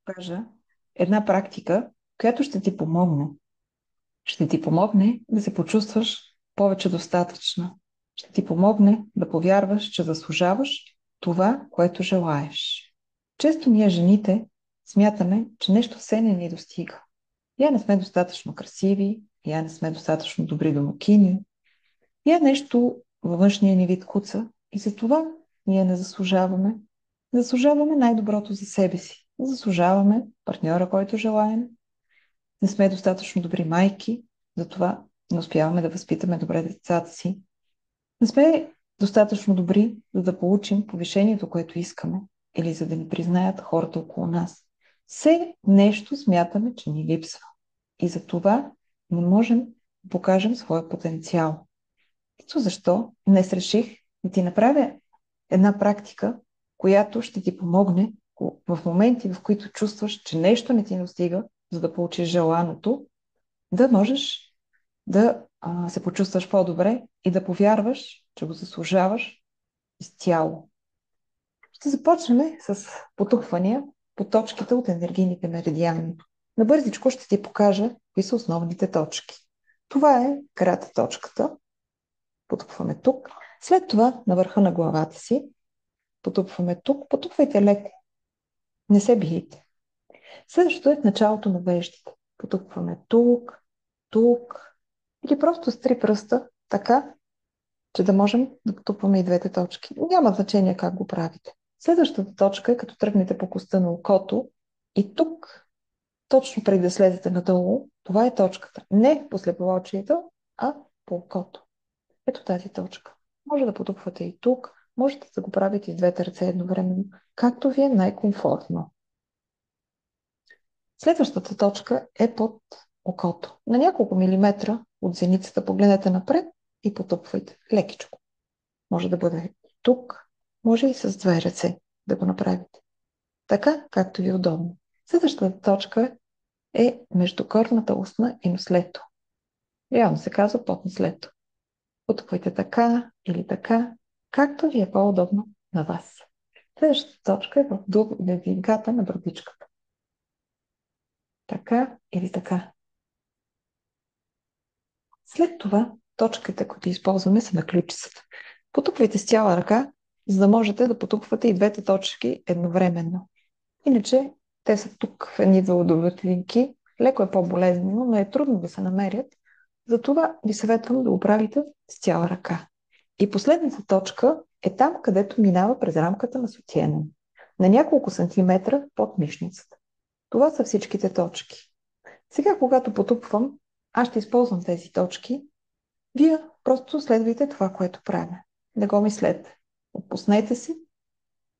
Кажа една практика, която ще ти помогне. Ще ти помогне да се почувстваш повече достатъчна. Ще ти помогне да повярваш, че заслужаваш това, което желаеш. Често ние, жените, смятаме, че нещо все не ни достига. Я не сме достатъчно красиви, я не сме достатъчно добри домакини, я нещо във външния ни вид куца и за това ние не заслужаваме. Заслужаваме най-доброто за себе си. Заслужаваме партньора, който желаем. Не сме достатъчно добри майки, затова не успяваме да възпитаме добре децата си. Не сме достатъчно добри, за да получим повишението, което искаме, или за да ни признаят хората около нас. Все нещо смятаме, че ни липсва. И за това не можем да покажем своя потенциал. Ето защо днес реших да ти направя една практика, която ще ти помогне в моменти, в които чувстваш, че нещо не ти достига, за да получиш желаното, да можеш да се почувстваш по-добре и да повярваш, че го заслужаваш изцяло. Ще започнем с потупвания по точките от енергийните меридиани. Набързичко ще ти покажа кои са основните точки. Това е крата точката. Потупваме тук. След това на върха на главата си потупваме тук. Потупвайте леко. Не се бийте. Следващото е в началото на веждите. Потупваме тук, тук или просто с три пръста, така, че да можем да потупваме и двете точки. Няма значение как го правите. Следващата точка е като тръгнете по коста на окото и тук, точно преди да слезете надолу, това е точката. Не по слепоочието, а по окото. Ето тази точка. Може да потупвате и тук, можете да го правите и с двете ръце едновременно, както ви е най-комфортно. Следващата точка е под окото. На няколко милиметра от зеницата погледнете напред и потупвайте лекичко. Може да бъде тук, може и с две ръце да го направите. Така, както ви е удобно. Следващата точка е между горната устна и нослето. Реално се казва под нослето. Потупвайте така или така, както ви е по-удобно на вас. Следващата точка е в дъвигата на брадичката. Така или така. След това точките, които използваме, са на ключицата. Потупвайте с цяла ръка, за да можете да потупвате и двете точки едновременно. Иначе те са тук в едни въводоватлинки. Леко е по-болезнено, но е трудно да се намерят. Затова ви съветвам да го правите с цяла ръка. И последната точка е там, където минава през рамката на сутиена. На няколко сантиметра под мишницата. Това са всичките точки. Сега, когато потупвам, аз ще използвам тези точки. Вие просто следвайте това, което правя. Не го мислете. Отпуснете си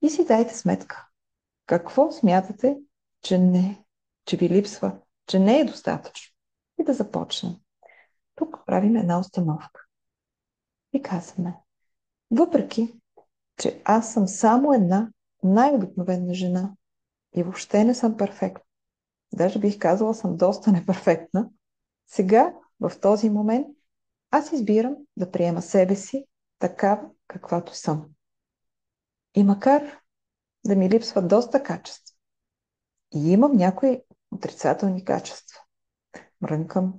и си дайте сметка. Какво смятате, че ви липсва, че не е достатъчно? И да започнем. Тук правим една установка. И казваме, въпреки, че аз съм само една най-обикновена жена и въобще не съм перфектна, даже бих казала, съм доста неперфектна, сега, в този момент, аз избирам да приема себе си такава, каквато съм. И макар да ми липсват доста качества, и имам някои отрицателни качества, мрънкам,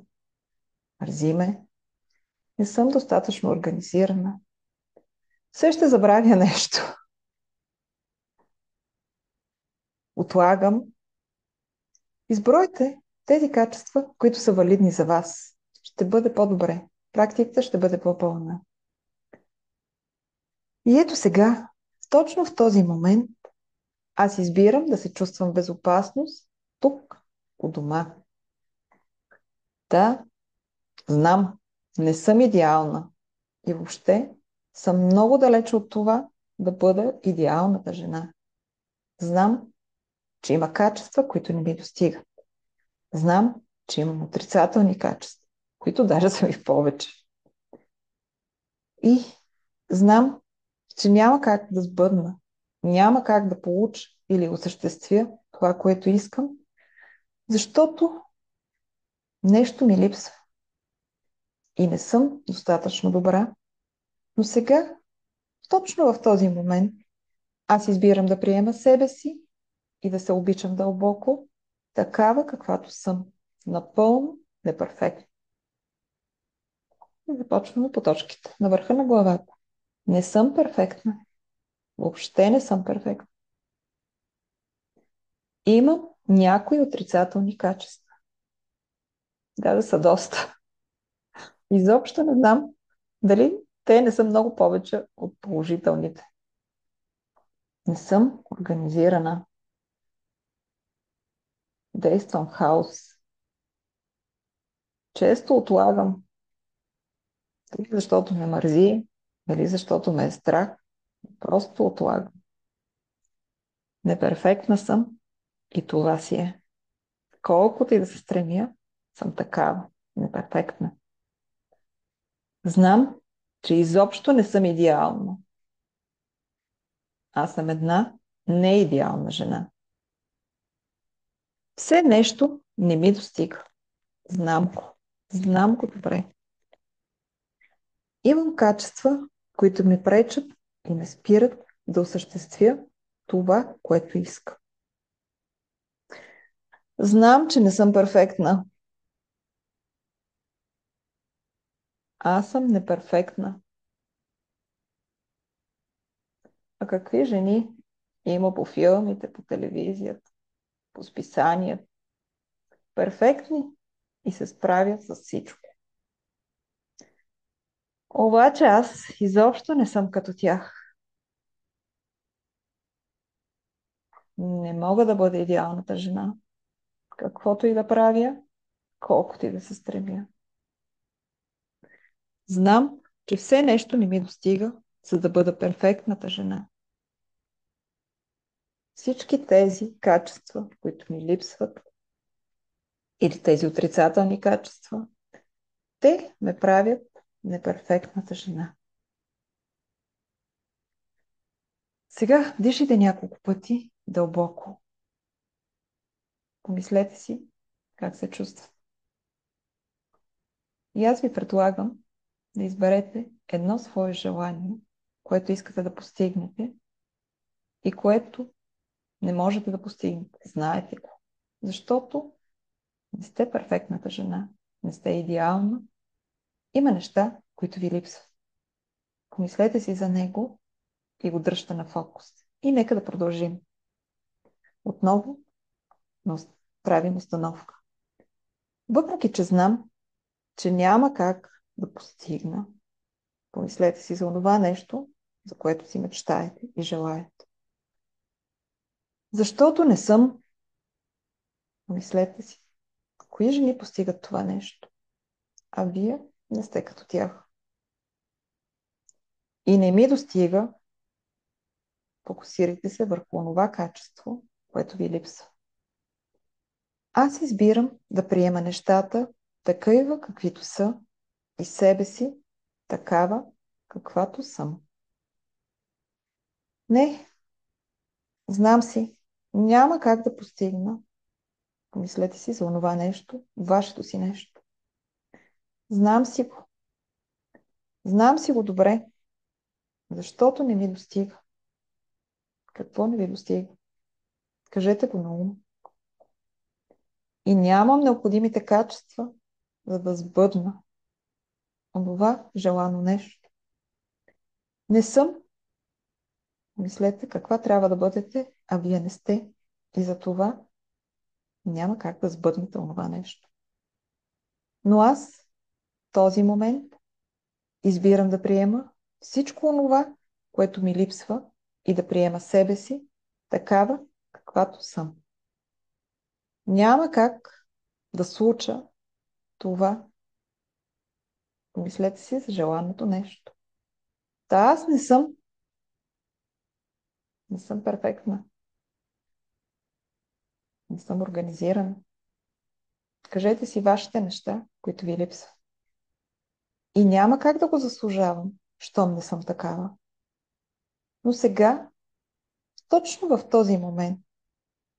мързи ме, не съм достатъчно организирана, все ще забравя нещо, отлагам. Избройте тези качества, които са валидни за вас. Ще бъде по-добре. Практиката ще бъде по-пълна. И ето сега, точно в този момент, аз избирам да се чувствам в безопасност тук, у дома. Да, знам, не съм идеална и въобще съм много далече от това да бъда идеалната жена. Знам, че има качества, които не ми достигат. Знам, че имам отрицателни качества, които даже са ми в повече. И знам, че няма как да сбъдна, няма как да получа или осъществя това, което искам, защото нещо ми липсва и не съм достатъчно добра. Но сега, точно в този момент, аз избирам да приема себе си и да се обичам дълбоко, такава каквато съм. Напълно неперфектна. И започваме по точките. На върха на главата. Не съм перфектна. Въобще не съм перфектна. Имам някои отрицателни качества. Да са доста. Изобщо не знам дали те не са много повече от положителните. Не съм организирана. Действам в хаос. Често отлагам. Дали защото ме мързи, дали защото ме е страх. Просто отлагам. Неперфектна съм и това си е. Колкото и да се стремя, съм такава. Неперфектна. Знам, че изобщо не съм идеална. Аз съм една неидеална жена. Все нещо не ми достига. Знам го. Знам го добре. Имам качества, които ми пречат и ме спират да осъществя това, което искам. Знам, че не съм перфектна. Аз съм неперфектна. А какви жени има по филмите, по телевизията, по списанията? Перфектни и се справят с всичко. Обаче аз изобщо не съм като тях. Не мога да бъда идеалната жена. Каквото и да правя, колкото и да се стремя. Знам, че все нещо не ми достига, за да бъда перфектната жена. Всички тези качества, които ми липсват, или тези отрицателни качества, те ме правят неперфектната жена. Сега дишайте няколко пъти дълбоко. Помислете си как се чувствате. И аз ви предлагам да изберете едно свое желание, което искате да постигнете и което не можете да постигнете. Знаете го. Защото не сте перфектната жена, не сте идеална. Има неща, които ви липсват. Помислете си за него и го дръжте на фокус. И нека да продължим. Отново правим установка. Въпреки, че знам, че няма как да постигна, помислете си за това нещо, за което си мечтаете и желаете. Защото не съм, помислете си, кои жени постигат това нещо, а вие не сте като тях. И не ми достига, фокусирайте се върху това качество, което ви липсва. Аз избирам да приема нещата такива, каквито са, и себе си такава, каквато съм. Не, знам си, няма как да постигна. Помислете си за това нещо, вашето си нещо. Знам си го. Знам си го добре, защото не ми достига. Какво не ви достига? Кажете го на ум. И нямам необходимите качества, за да сбъдна онова желано нещо. Не съм. Мислете каква трябва да бъдете, а вие не сте. И за това няма как да сбъднете онова нещо. Но аз в този момент избирам да приема всичко онова, което ми липсва и да приема себе си такава, каквато съм. Няма как да случа това. Помислете си за желаното нещо. Та аз не съм перфектна. Не съм организирана. Кажете си вашите неща, които ви липсват. И няма как да го заслужавам, щом не съм такава. Но сега, точно в този момент,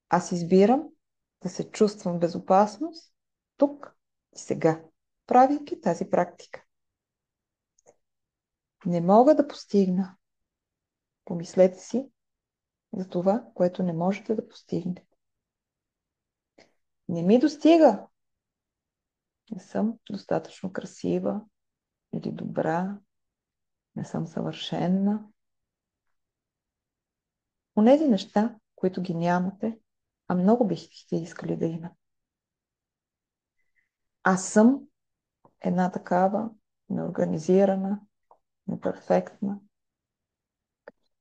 аз избирам да се чувствам в безопасност тук и сега, правейки тази практика. Не мога да постигна. Помислете си за това, което не можете да постигнете. Не ми достига. Не съм достатъчно красива или добра. Не съм съвършенна. Онези неща, които ги нямате, а много бихте искали да имат. Аз съм една такава неорганизирана, неперфектна.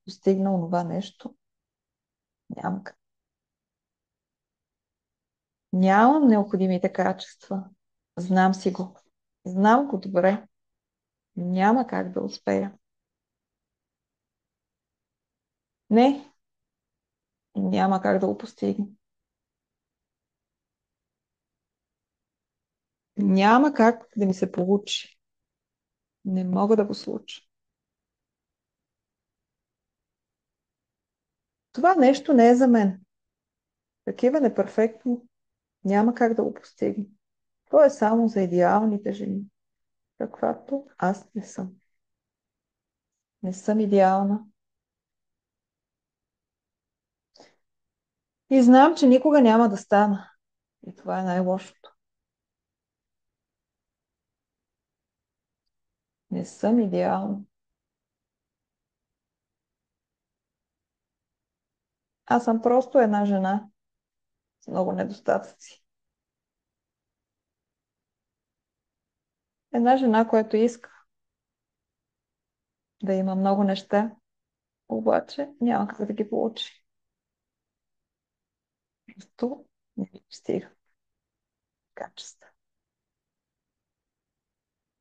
Достигна онова нещо. Няма как. Нямам необходимите качества. Знам си го. Знам го добре. Няма как да успея. Не, няма как да го постигна. Няма как да ми се получи. Не мога да го случа. Това нещо не е за мен. Такива неперфектни няма как да го постигна. То е само за идеалните жени, каквато аз не съм. Не съм идеална. И знам, че никога няма да стана. И това е най-лошото. Не съм идеална. Аз съм просто една жена с много недостатъци. Една жена, която иска да има много неща, обаче няма как да ги получи. Просто не ми стига качества.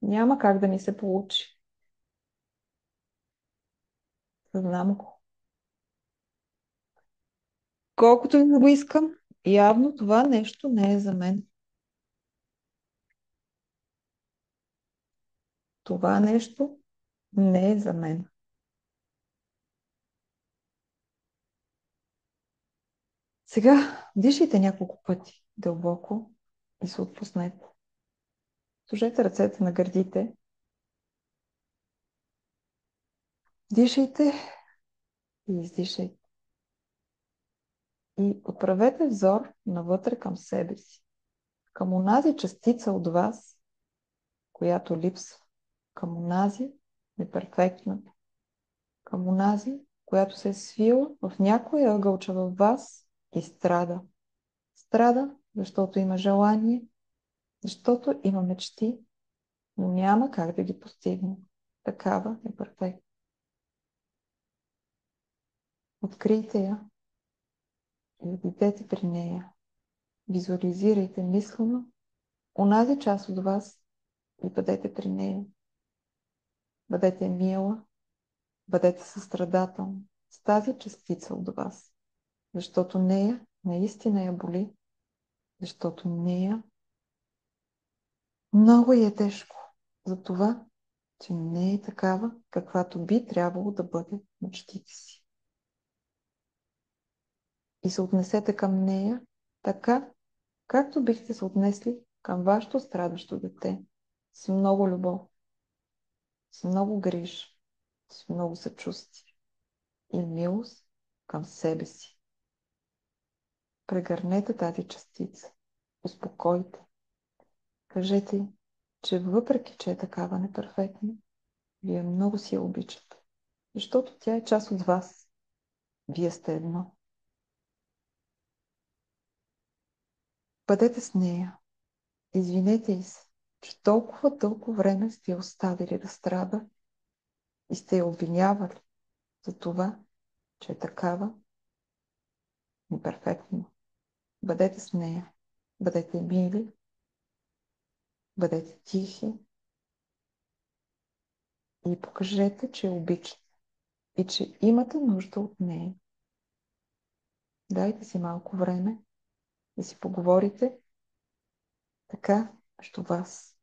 Няма как да ми се получи. Знам го. Колкото и да го искам, явно това нещо не е за мен. Това нещо не е за мен. Сега дишайте няколко пъти дълбоко и се отпуснете. Сложете ръцете на гърдите. Дишайте и издишайте. И отправете взор навътре към себе си. Към онази частица от вас, която липсва. Към онази неперфектна. Към онази, която се е свила в някоя ъгълче във вас и страда. Страда, защото има желание, защото има мечти, но няма как да ги постигне. Такава е перфектна. Открийте я и отидете при нея. Визуализирайте мислено онази част от вас и бъдете при нея. Бъдете мила, бъдете състрадателни с тази частица от вас, защото нея наистина я боли, защото нея много е тежко за това, че не е такава, каквато би трябвало да бъде мечтите си. И се отнесете към нея така, както бихте се отнесли към вашето страдащо дете, с много любов, с много гриж, с много съчувствие и милост към себе си. Прегърнете тази частица, успокойте, кажете, че въпреки, че е такава неперфектна, вие много си я обичате, защото тя е част от вас. Вие сте едно. Бъдете с нея. Извинете й се, че толкова дълго време сте я оставили да страда и сте я обвинявали за това, че е такава неперфектна. Бъдете с нея. Бъдете мили. Бъдете тихи. И покажете, че я обичате и че имате нужда от нея. Дайте си малко време да си поговорите така между вас.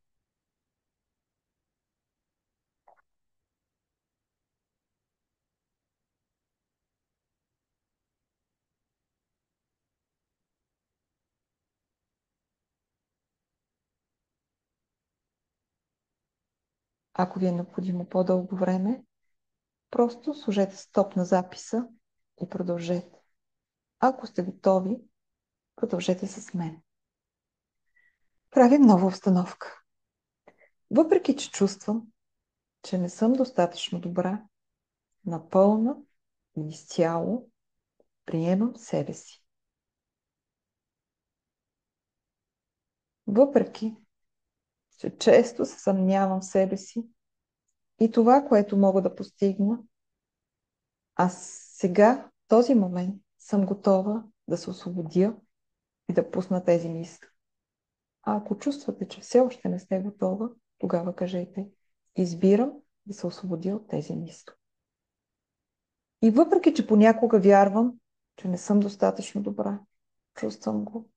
Ако ви е необходимо по-дълго време, просто сложете стоп на записа и продължете. Ако сте готови, продължете с мен. Правим нова обстановка. Въпреки че чувствам, че не съм достатъчно добра, напълно и изцяло приемам себе си. Въпреки че често се съмнявам в себе си и това, което мога да постигна, аз сега, в този момент, съм готова да се освободя и да пусна тези мисли. А ако чувствате, че все още не сте готова, тогава кажете: избирам да се освободя от тези мисли. И въпреки че понякога вярвам, че не съм достатъчно добра, чувствам го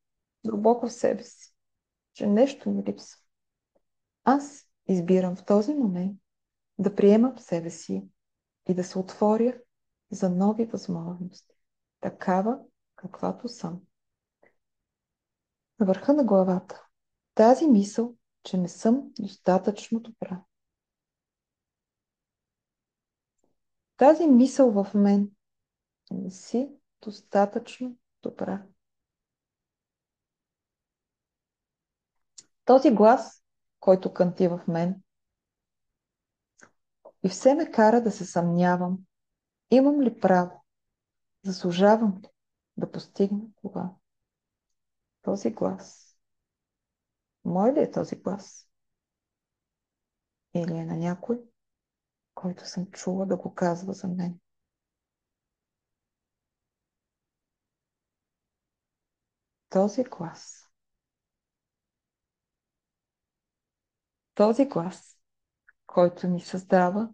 дълбоко в себе си, че нещо ми липсва, аз избирам в този момент да приемам себе си и да се отворя за нови възможности, такава каквато съм. На върха на главата тази мисъл, че не съм достатъчно добра. Тази мисъл в мен: не си достатъчно добра. Този глас, който кънти в мен и все ме кара да се съмнявам: имам ли право, заслужавам ли да постигна това? Този глас, мой ли е този глас? Или е на някой, който съм чула да го казва за мен? Този глас, който ми създава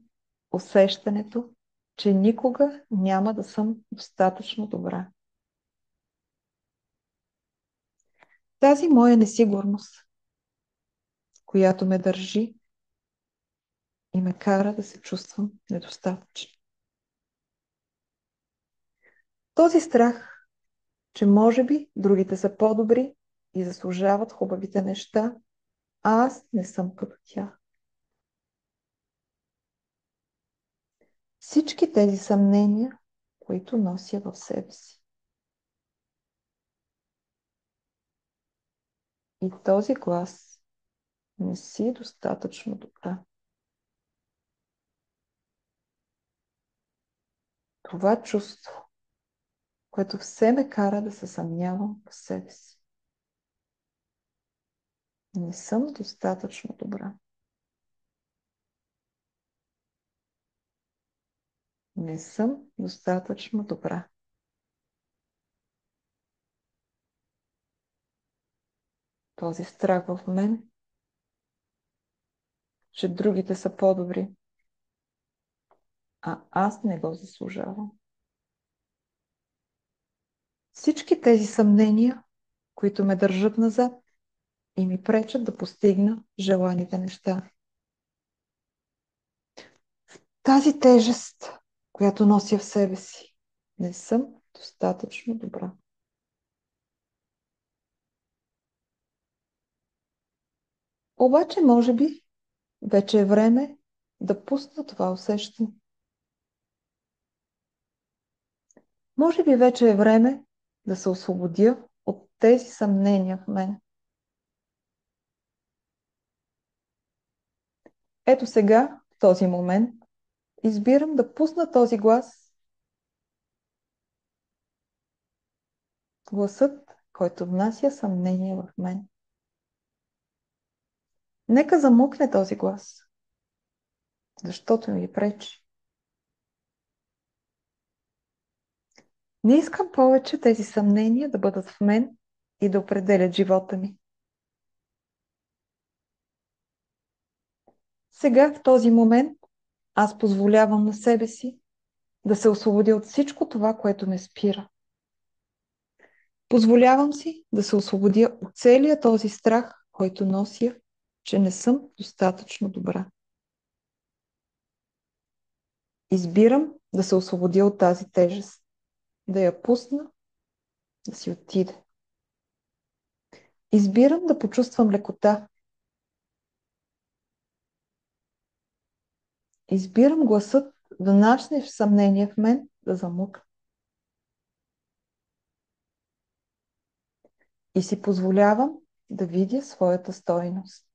усещането, че никога няма да съм достатъчно добра. Тази моя несигурност, която ме държи и ме кара да се чувствам недостатъчно. Този страх, че може би другите са по-добри и заслужават хубавите неща, а аз не съм като тях. Всички тези съмнения, които нося в себе си. И този глас: не си достатъчно добра. Това чувство, което все ме кара да се съмнявам в себе си. Не съм достатъчно добра. Не съм достатъчно добра. Този страх в мен, че другите са по-добри, а аз не го заслужавам. Всички тези съмнения, които ме държат назад и ми пречат да постигна желаните неща. Тази тежест, която нося в себе си: не съм достатъчно добра. Обаче, може би, вече е време да пусна това усещане. Може би вече е време да се освободя от тези съмнения в мен. Ето сега, в този момент, избирам да пусна този глас. Гласът, който внася съмнение в мен. Нека замукне този глас, защото ми пречи. Не искам повече тези съмнения да бъдат в мен и да определят живота ми. Сега, в този момент, аз позволявам на себе си да се освободя от всичко това, което ме спира. Позволявам си да се освободя от целия този страх, който нося, че не съм достатъчно добра. Избирам да се освободя от тази тежест, да я пусна, да си отиде. Избирам да почувствам лекота. Избирам гласът да начне в съмнение в мен да замукне. и си позволявам да видя своята стойност.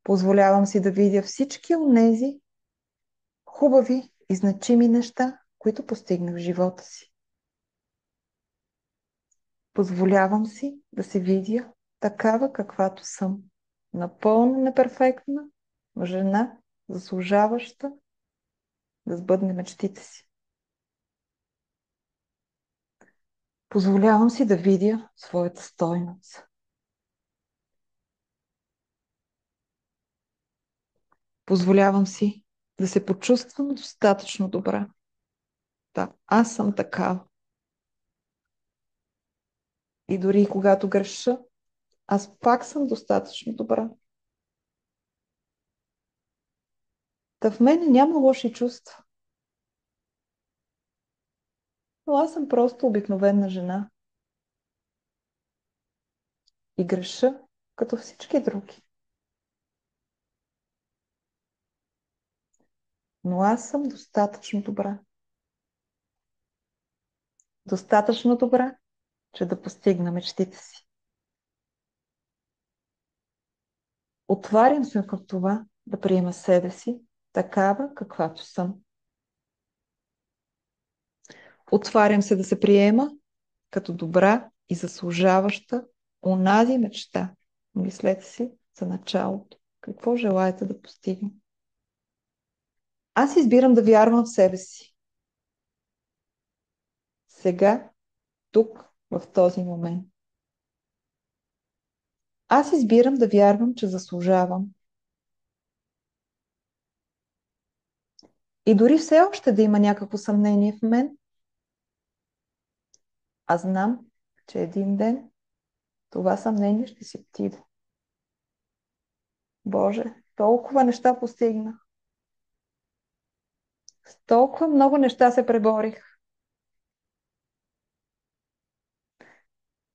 Позволявам си да видя всички онези хубави и значими неща, които постигнах в живота си. Позволявам си да се видя такава, каквато съм. Напълно неперфектна, но жена, заслужаваща да сбъдне мечтите си. Позволявам си да видя своята стойност. Позволявам си да се почувствам достатъчно добра. Да, аз съм такава. И дори когато греша, аз пак съм достатъчно добра. Та в мене няма лоши чувства. Но аз съм просто обикновена жена. И греша като всички други. Но аз съм достатъчно добра. Достатъчно добра, че да постигна мечтите си. Отварям се към това да приема себе си такава, каквато съм. Отварям се да се приема като добра и заслужаваща онази мечта. Мислете си за началото. Какво желаете да постигнете? Аз избирам да вярвам в себе си. Сега, тук, в този момент. Аз избирам да вярвам, че заслужавам. И дори все още да има някакво съмнение в мен, аз знам, че един ден това съмнение ще си отиде. Боже, толкова неща постигна. С толкова много неща се преборих.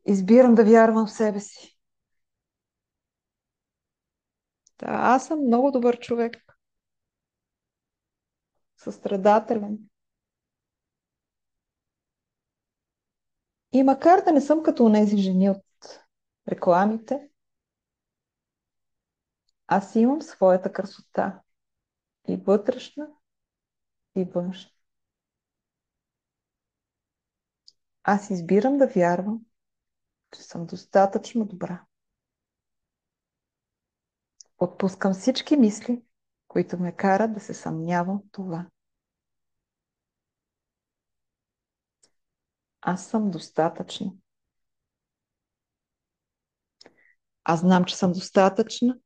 Избирам да вярвам в себе си. Да, аз съм много добър човек. Състрадателен. И макар да не съм като онези жени от рекламите, аз имам своята красота. И вътрешна, и външна. Аз избирам да вярвам, че съм достатъчно добра. Отпускам всички мисли, които ме карат да се съмнявам в това. Аз съм достатъчна. Аз знам, че съм достатъчна,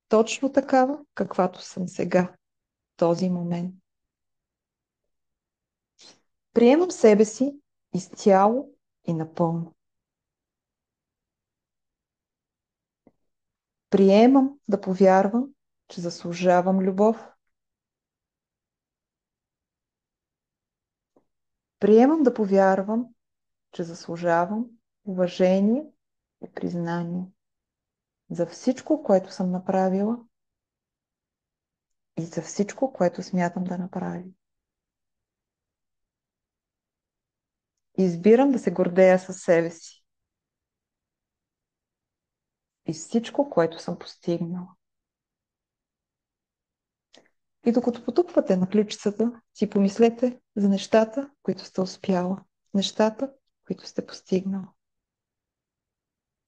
точно такава, каквато съм сега, в този момент. Приемам себе си изцяло и напълно. Приемам да повярвам, че заслужавам любов. Приемам да повярвам, че заслужавам уважение и признание за всичко, което съм направила и за всичко, което смятам да направя. Избирам да се гордея със себе си и всичко, което съм постигнала. И докато потупвате на ключицата, си помислете за нещата, които сте успяла, нещата, които сте постигнала.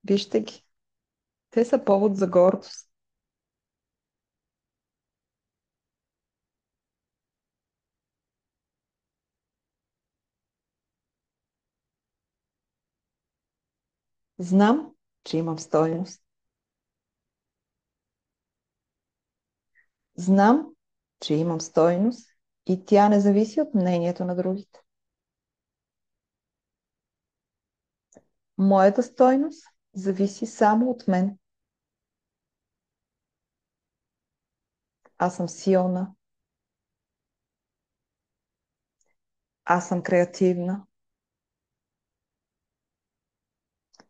Вижте ги. Те са повод за гордост. Знам, че имам стойност. Знам, че имам стойност и тя не зависи от мнението на другите. Моята стойност зависи само от мен. Аз съм силна. Аз съм креативна.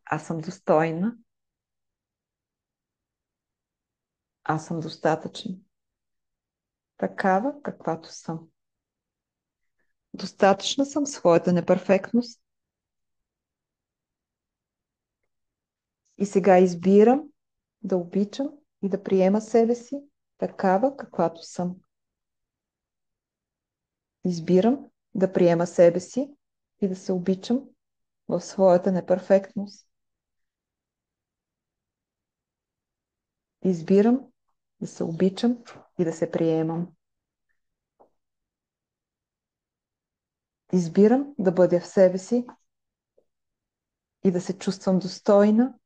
Аз съм достойна. Аз съм достатъчна. Такава, каквато съм. Достатъчна съм в своята неперфектност. И сега избирам да обичам и да приема себе си такава, каквато съм. Избирам да приема себе си и да се обичам в своята неперфектност. Избирам да се обичам и да се приемам. Избирам да бъда в себе си и да се чувствам достойна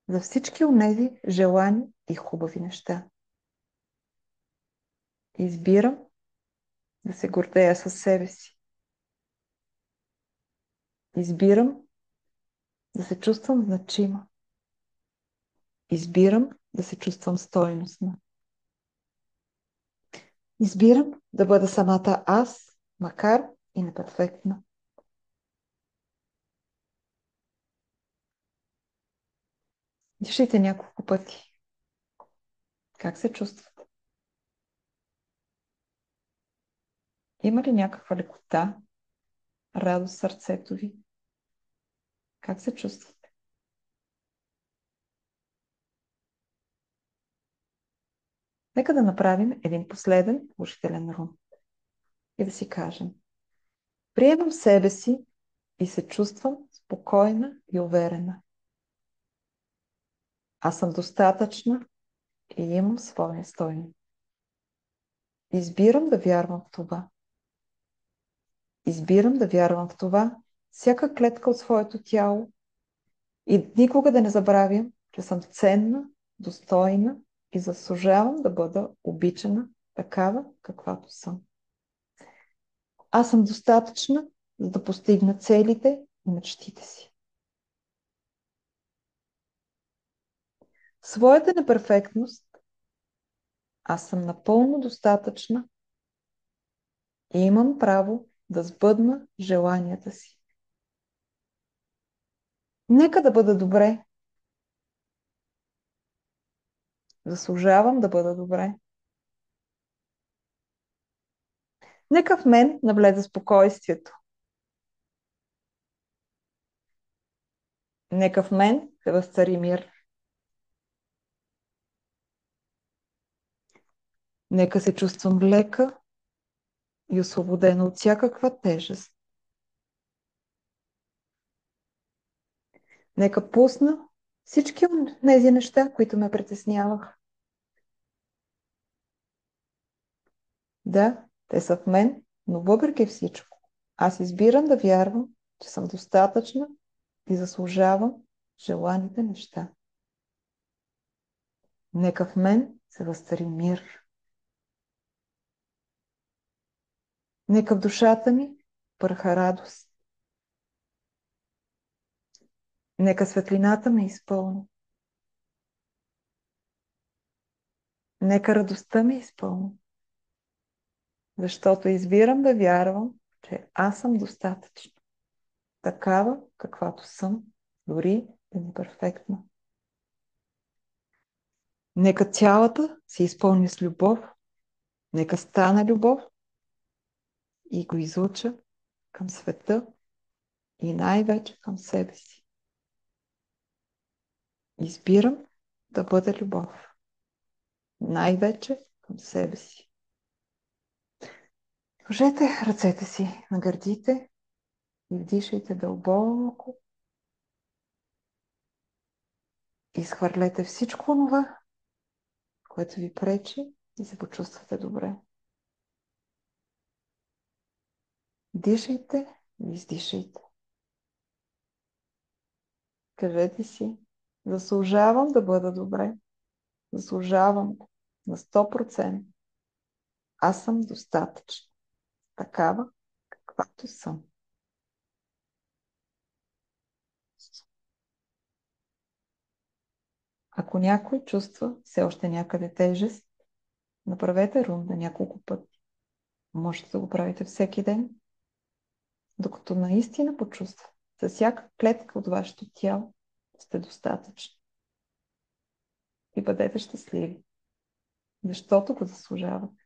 за всички онези желани и хубави неща. Избирам да се гордея със себе си. Избирам да се чувствам значима. Избирам да се чувствам стойностна. Избирам да бъда самата аз, макар и неперфектна. Дишайте няколко пъти. Как се чувствате? Има ли някаква лекота, радост в сърцето ви? Как се чувствате? Нека да направим един последен положителен рун и да си кажем: приемам себе си и се чувствам спокойна и уверена. Аз съм достатъчна и имам своя стойност. Избирам да вярвам в това. Избирам да вярвам в това всяка клетка от своето тяло и никога да не забравям, че съм ценна, достойна и заслужавам да бъда обичана такава, каквато съм. Аз съм достатъчна, за да постигна целите и мечтите си. В своята неперфектност аз съм напълно достатъчна и имам право да сбъдна желанията си. Нека да бъда добре. Заслужавам да бъда добре. Нека в мен навлезе спокойствието. Нека в мен се възцари мир. Нека се чувствам лека и освободена от всякаква тежест. Нека пусна всички от тези неща, които ме притесняваха. Да, те са в мен, но въпреки всичко, аз избирам да вярвам, че съм достатъчна и заслужавам желаните неща. Нека в мен се възцари мир. Нека в душата ми пърха радост. Нека светлината ме изпълни. Нека радостта ме изпълни. Защото избирам да вярвам, че аз съм достатъчна. Такава, каквато съм, дори да не перфектна. Нека цялата се изпълни с любов. Нека стана любов и го излуча към света и най-вече към себе си. Избирам да бъда любов. Най-вече към себе си. Сложете ръцете си на гърдите и вдишайте дълбоко. Изхвърлете всичко това, което ви пречи, и се почувствате добре. Дишайте и издишайте. Кажете си: заслужавам да бъда добре. Заслужавам на 100%. Аз съм достатъчна. Такава, каквато съм. Ако някой чувства все още някъде тежест, направете рунда няколко пъти. Можете да го правите всеки ден, докато наистина почувствате за всяка клетка от вашето тяло сте достатъчни. И бъдете щастливи, защото го заслужавате.